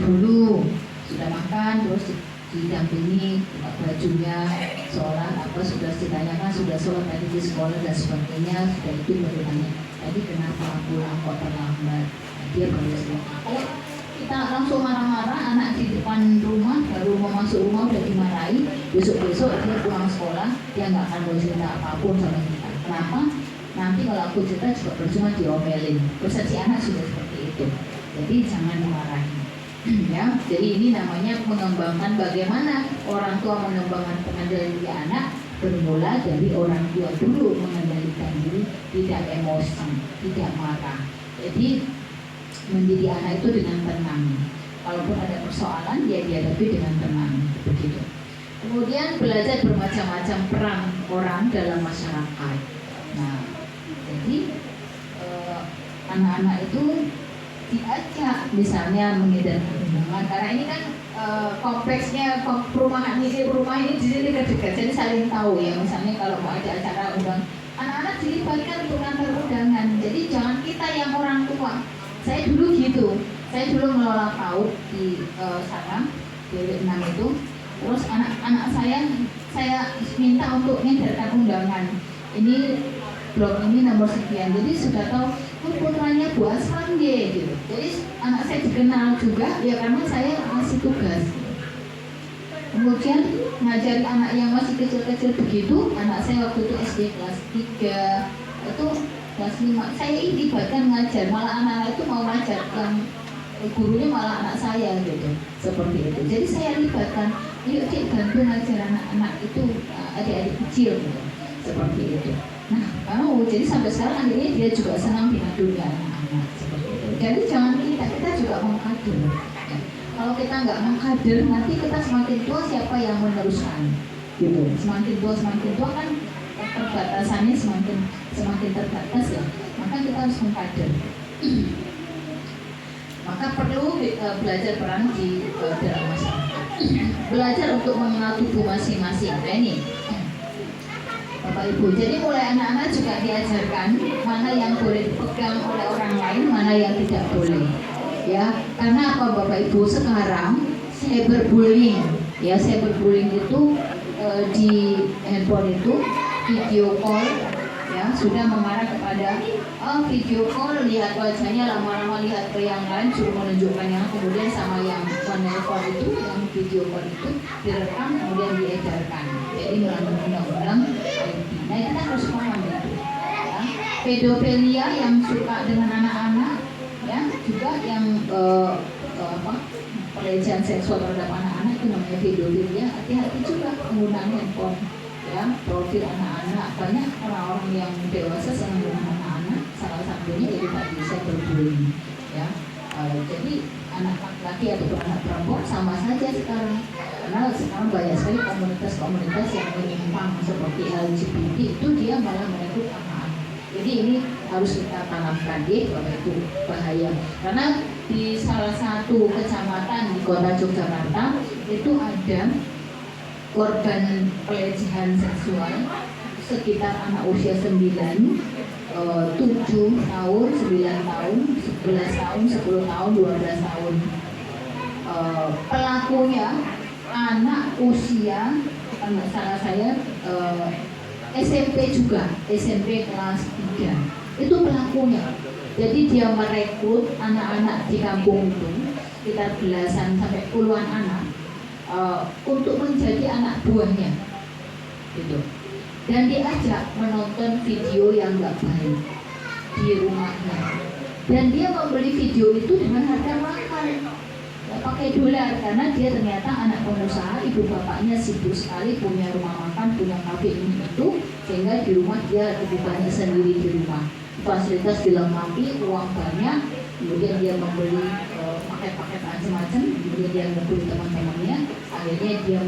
dulu, sudah makan, terus didampingi buka bajunya, sholat apa sudah ditanyakan, sudah sholat tadi di sekolah dan sebagainya, sudah itu baru tanya tadi kenapa pulang kok terlambat. Nah, dia baru bilang. Kalau kita langsung marah-marah, anak di depan rumah baru mau masuk rumah udah dimarahi, besok-besok dia pulang sekolah dia nggak akan mau cerita apapun sama kita. Kenapa? Nanti kalau aku cerita juga percuma, diomelin. Persepsi anak sudah seperti itu. Jadi jangan dimarahi. Ya, jadi ini namanya mengembangkan bagaimana orang tua mengembangkan pengendalian diri anak, bermula dari orang tua dulu mengendalikan diri, tidak emosi, tidak marah. Jadi mendidik anak itu dengan tenang. Kalaupun ada persoalan, dia dihadapi dengan tenang, begitu. Kemudian belajar bermacam-macam peran orang dalam masyarakat. Nah, jadi anak-anak itu diajak misalnya mengedarkan undangan, karena ini kan kompleksnya perumahan ini di sini dekat-dekat, jadi saling tahu ya. Misalnya kalau mau ada acara undang, anak-anak dilibatkan untuk ngantar undangan. Jadi jangan kita yang orang tua. Saya dulu gitu, saya dulu ngelola PAUD di sana di 6 itu. Terus anak-anak saya minta untuk ngedarkan undangan. Ini blok ini nomor sekian, jadi sudah tahu putranya Bu Asman gitu. Jadi anak saya dikenal juga ya karena saya masih tugas. Kemudian ngajari anak yang masih kecil-kecil begitu, anak saya waktu itu SD kelas 3 itu kelas 5 saya libatkan ngajar, malah anak-anak itu mau ngajar, yang gurunya malah anak saya gitu, seperti itu. Jadi saya libatkan, yuk Cik bantu ngajar anak-anak itu, adik-adik kecil gitu, seperti itu. Nah, jadi sampai sekarang akhirnya dia juga senang dengan dunia anak-anak seperti itu. Jadi jangan kita juga mengkader. Ya. Kalau kita nggak mengkader, nanti kita semakin tua siapa yang meneruskan? Gitu. Semakin tua kan perbatasannya semakin terbatas ya. Maka kita harus mengkader. Maka perlu belajar peran di dalam masyarakat. Belajar untuk mengenal tubuh masing-masing. Nah ini Bapak Ibu, jadi mulai anak-anak juga diajarkan mana yang boleh dipegang oleh orang lain, mana yang tidak boleh. Ya, karena apa Bapak Ibu, sekarang cyberbullying, ya cyberbullying itu di handphone itu video call, ya sudah mengarah kepada video call, lihat wajahnya, lama-lama lihat ke yang lain, suruh menunjukkan yang kemudian sama yang menelpon itu, yang video call itu direkam kemudian diedarkan. Jadi melanggar undang-undang IT. Nah kita harus paham itu. Ya. Pedofilia yang suka dengan anak-anak, ya juga yang pelecehan seksual terhadap anak-anak itu namanya pedofilia. Hati-hati juga penggunaan handphone. Ya, profil anak-anak, banyak orang-orang yang dewasa senang dengan anak-anak, salah satunya itu tadi cyberbullying, ya. Jadi anak laki-laki atau anak perempuan sama saja sekarang, karena sekarang banyak sekali komunitas-komunitas yang menyimpang seperti LGBT itu dia malah merekrut anak-anak. Jadi ini harus kita tanamkan bahwa itu bahaya, karena di salah satu kecamatan di kota Yogyakarta itu ada korban pelecehan seksual sekitar anak usia 9, 7 tahun, 9 tahun, 11 tahun, 10 tahun, 12 tahun. Pelakunya anak usia, kalau salah saya SMP juga, SMP kelas 3. Itu pelakunya. Jadi dia merekrut anak-anak di kampung itu, sekitar belasan sampai puluhan anak, untuk menjadi anak buahnya, gitu. Dan diajak menonton video yang nggak baik di rumahnya. Dan dia membeli video itu dengan harga mahal, ya, pakai dolar, karena dia ternyata anak pengusaha, ibu bapaknya sibuk sekali, punya rumah makan, punya kafe ini itu, sehingga di rumah dia lebih banyak sendiri di rumah. Fasilitas dilengkapi, uang banyak, kemudian dia membeli paket-paket macam-macam, kemudian dia membeli teman-temannya, akhirnya dia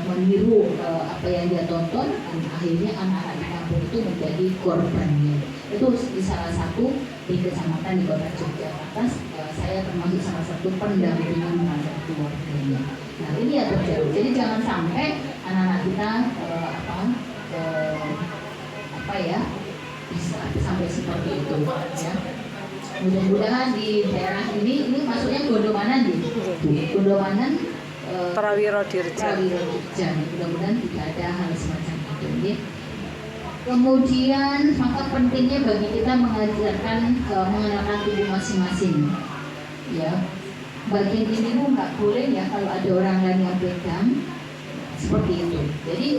meniru apa yang dia tonton, dan akhirnya anak-anak di kampung itu menjadi korbannya. Itu di salah satu di kecamatan di kota Yogyakarta. Saya termasuk salah satu pendampingan pada keluarganya. Nah ini ya terjadi. Jadi jangan sampai anak-anak kita bisa sampai seperti itu, ya. Mudah-mudahan di daerah ini masuknya Gondomanan di Gondomanan,
Prawiro Dirjan.
Mudah-mudahan tidak ada hal semacam itu, ya. Kemudian maka pentingnya bagi kita mengajarkan mengenalkan tubuh masing-masing, ya. Bagian ini nggak boleh ya kalau ada orang lain yang pegang, seperti itu. Jadi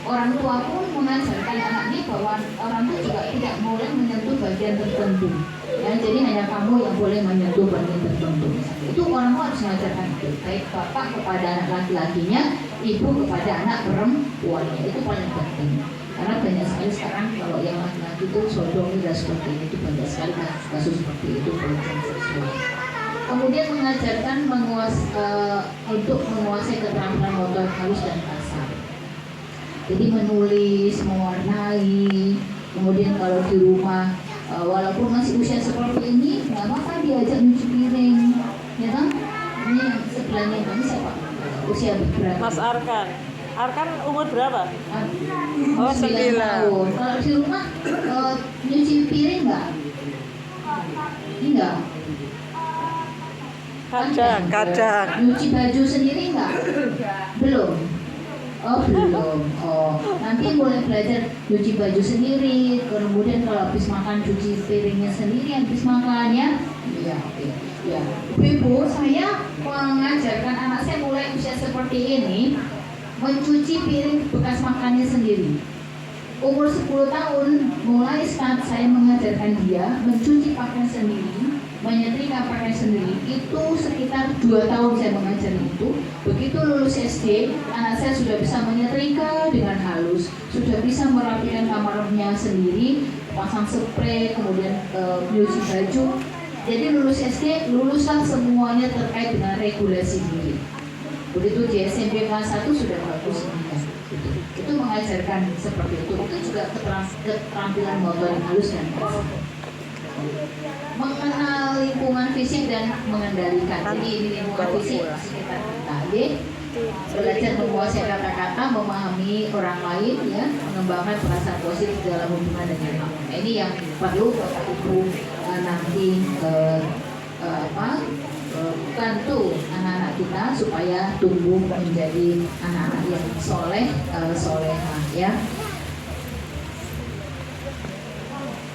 orang tua pun mengajarkan anak ini bahwa orang tua juga tidak boleh menyentuh bagian tertentu, ya. Jadi hanya kamu yang boleh menyentuh bagian tertentu. Itu orang tua harus mengajarkan itu, baik bapak kepada anak laki-lakinya, ibu kepada anak perempuannya. Itu paling penting, karena banyak sekali sekarang kalau yang laki-laki itu sodomi dan seperti itu, banyak sekali kasus seperti itu, pelecehan seksual. Kemudian mengajarkan untuk menguasai keterampilan motor halus dan kasar. Jadi menulis, mewarnai, kemudian kalau di rumah walaupun masih usia seperti ini, nggak apa-apa diajak nyuci piring, ya kan? Ini yang sebelahnya kami siapa? Usia berapa?
Mas Arkan. Arkan umur berapa? Oh 9
tahun. Kalau di rumah nyuci piring nggak? Enggak.
Kadang.
Nyuci baju sendiri nggak? Belum. Oh belum. Nanti mulai belajar cuci baju sendiri. Kemudian kalau habis makan cuci piringnya sendiri habis makan, ya. Iya, oke. Ya. Ibu, saya mengajarkan anak saya mulai usia seperti ini mencuci piring bekas makannya sendiri. Umur 10 tahun mulai saat saya mengajarkan dia mencuci pakaian sendiri, menyetrika pakaian sendiri. Itu sekitar 2 tahun saya mengajar itu. Begitu lulus SD, anak saya sudah bisa menyetrika dengan halus, sudah bisa merapikan kamarnya sendiri, pasang spray, kemudian nyuci baju. Jadi lulus SD, luluslah semuanya terkait dengan regulasi diri. Begitu di SMP kelas 1 sudah bagus kan? Itu mengajarkan seperti itu. Itu juga keterampilan motorik halus dan kasar. Mengenal lingkungan fisik dan mengendalikan. Jadi ini lingkungan fisik sekitar kita. Belajar menguasai kata-kata, memahami orang lain, ya, mengembangkan perasaan positif dalam hubungan dengan orang. Nah, ini yang perlu Bapak Ibu nanti bantu anak-anak kita supaya tumbuh menjadi anak-anak yang soleh, solehah, ya.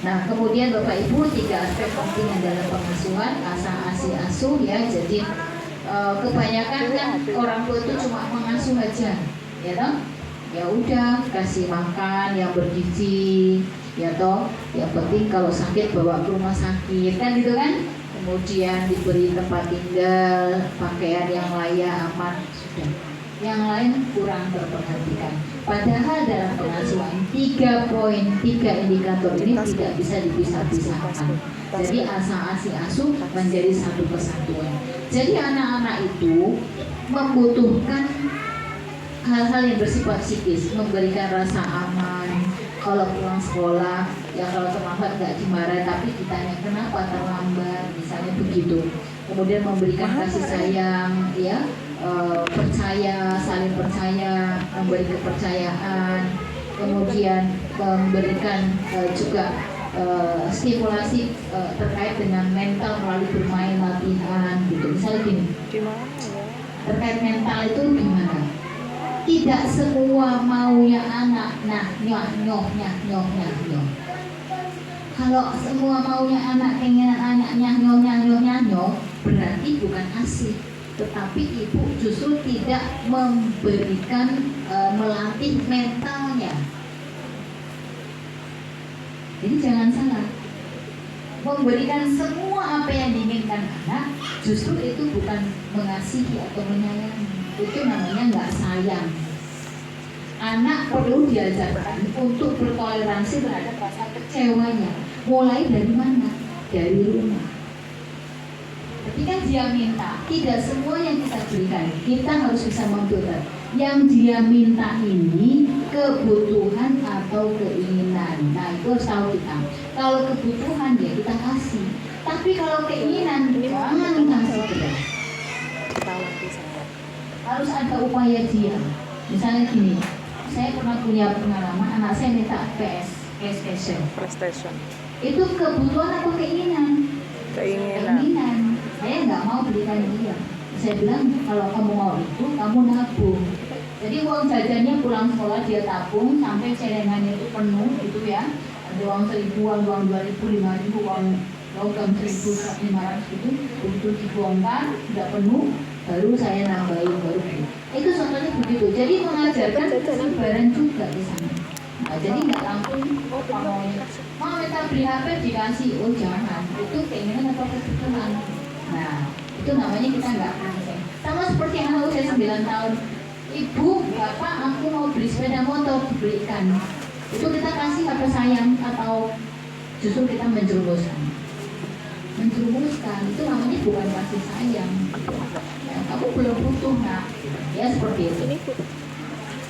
Nah, kemudian Bapak Ibu, 3 aspek penting yang dalam pengasuhan, asah, asi, asuh, ya. Jadi kebanyakan kan orang tua itu cuma mengasuh aja, ya toh? Ya udah, kasih makan yang bergizi, ya toh. Yang penting kalau sakit bawa ke rumah sakit, kan gitu kan? Kemudian diberi tempat tinggal, pakaian yang layak, aman, sudah. Yang lain kurang terperhatikan. Padahal dalam pengasuhan 3 indikator ini tidak bisa dipisah-pisahkan. Jadi asah, asi, asuh menjadi satu kesatuan. Jadi anak-anak itu membutuhkan hal-hal yang bersifat psikis, memberikan rasa aman. Kalau pulang sekolah, ya kalau terlambat nggak dimarahi, tapi ditanya kenapa terlambat, misalnya begitu. Kemudian memberikan kasih sayang, ya, percaya, saling percaya, memberi kepercayaan. Kemudian memberikan juga stimulasi terkait dengan mental melalui bermain, latihan, gitu. Misalnya gini, terkait mental itu gimana? Tidak semua maunya anak, nah nyoh. Kalau semua maunya anak, keinginan anaknya nyoh, berarti bukan asih. Tetapi ibu justru tidak memberikan, melatih mentalnya. Jadi jangan salah, memberikan semua apa yang diinginkan anak, justru itu bukan mengasihi atau menyayangi. Itu namanya nggak sayang. Anak perlu diajarkan untuk bertoleransi terhadap rasa kecewanya. Mulai dari mana? Dari rumah. Ketika dia minta, tidak semua yang kita berikan, kita harus bisa memfilter. Yang dia minta ini kebutuhan atau keinginan. Nah, itu harus tahu kita. Kalau kebutuhan ya kita kasih. Tapi kalau keinginan jangan kasih berat. Harus ada upaya dia. Misalnya gini, saya pernah punya pengalaman anak saya minta PlayStation. Itu kebutuhan atau keinginan? Keinginan. Saya nggak mau belikan dia. Saya bilang kalau kamu mau itu kamu nabung. Jadi uang jajannya pulang sekolah dia tabung sampai celengannya itu penuh, itu ya. Ada uang 1.000, uang 2.000, 5.000, uang logam 1.500 gitu. Begitu dibongkar sudah penuh, baru saya nambahin baru. Itu contohnya begitu. Jadi mengajarkan kesabaran juga di sana. Nah, jadi nggak langsung mau minta beli HP dikasih, oh jangan. Itu keinginan atau kebutuhan. Nah, itu namanya kita nggak langsung. Sama seperti anak usia 9 tahun. Ibu, bapak, aku mau beli sepeda motor, dibelikan. Itu kita kasih apa sayang atau justru kita menjerumuskan? Menjerumuskan itu namanya bukan kasih sayang. Ya, kamu belum butuh, nak. Ya seperti itu.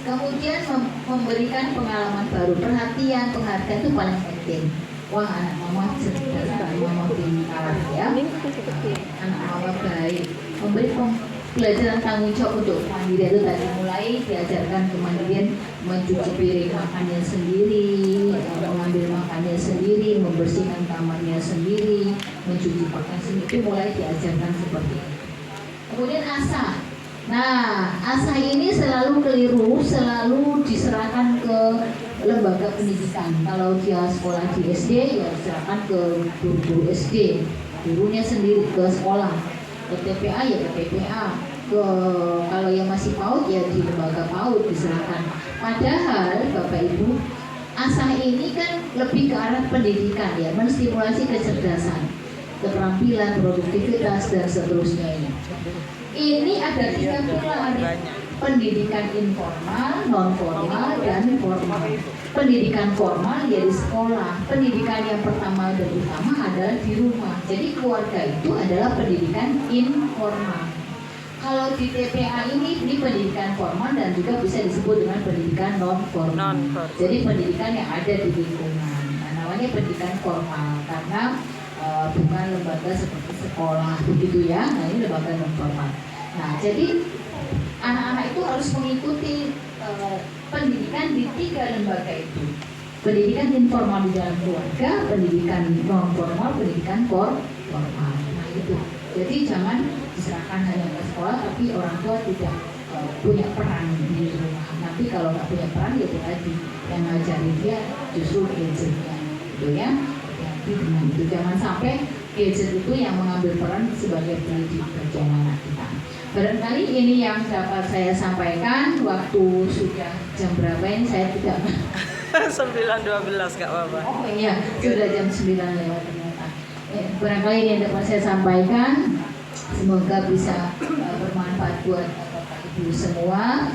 Kemudian memberikan pengalaman baru, perhatian, penghargaan itu paling penting. Wah, anak mama cerdas, anak mama pintar, ya. Anak mama baik. Memberi pelajaran tanggung jawab untuk kemandirian itu tadi, mulai diajarkan kemandirian, mencuci piring makannya sendiri, mengambil makannya sendiri, membersihkan kamarnya sendiri, mencuci pakaian sendiri, itu mulai diajarkan seperti itu. Kemudian asah. Nah, asah ini selalu keliru, selalu diserahkan ke lembaga pendidikan. Kalau dia sekolah di SD, ya diserahkan ke guru SD, gurunya sendiri ke sekolah. Ke TPA ya ke TPA, kalau yang masih PAUD ya di lembaga PAUD diserahkan. Padahal Bapak Ibu, asah ini kan lebih ke arah pendidikan ya, menstimulasi kecerdasan, keterampilan, produktivitas dan seterusnya ini. Ini ada 3 pilar. pendidikan informal, non formal, dan formal. Pendidikan formal ya di sekolah. Pendidikan yang pertama dan utama adalah di rumah. Jadi keluarga itu adalah pendidikan informal. Kalau di TPA ini pendidikan formal dan juga bisa disebut dengan pendidikan non formal. Jadi pendidikan yang ada di lingkungan. Nah, namanya pendidikan formal karena bukan lembaga seperti sekolah begitu ya. Nah, ini lembaga non formal. Nah, jadi anak-anak itu harus mengikuti pendidikan di 3 lembaga itu. Pendidikan informal di dalam keluarga, pendidikan non formal, pendidikan formal. Nah, itu. Jadi jangan diserahkan hanya ke sekolah, tapi orang tua tidak punya peran di rumah. Nanti kalau nggak punya peran ya tadi yang ngajarin dia justru gadgetnya, gitu ya. Hati-hati dengan itu. Jangan sampai gadget itu yang mengambil peran sebagai pendidik bagi anak kita. Barangkali ini yang dapat saya sampaikan. Waktu sudah jam berapa ini saya tidak
9.12 nggak apa-apa.
Oh iya, sudah jam 9 lewat ternyata. Barangkali ini yang dapat saya sampaikan. Semoga bisa bermanfaat buat Bapak Ibu semua.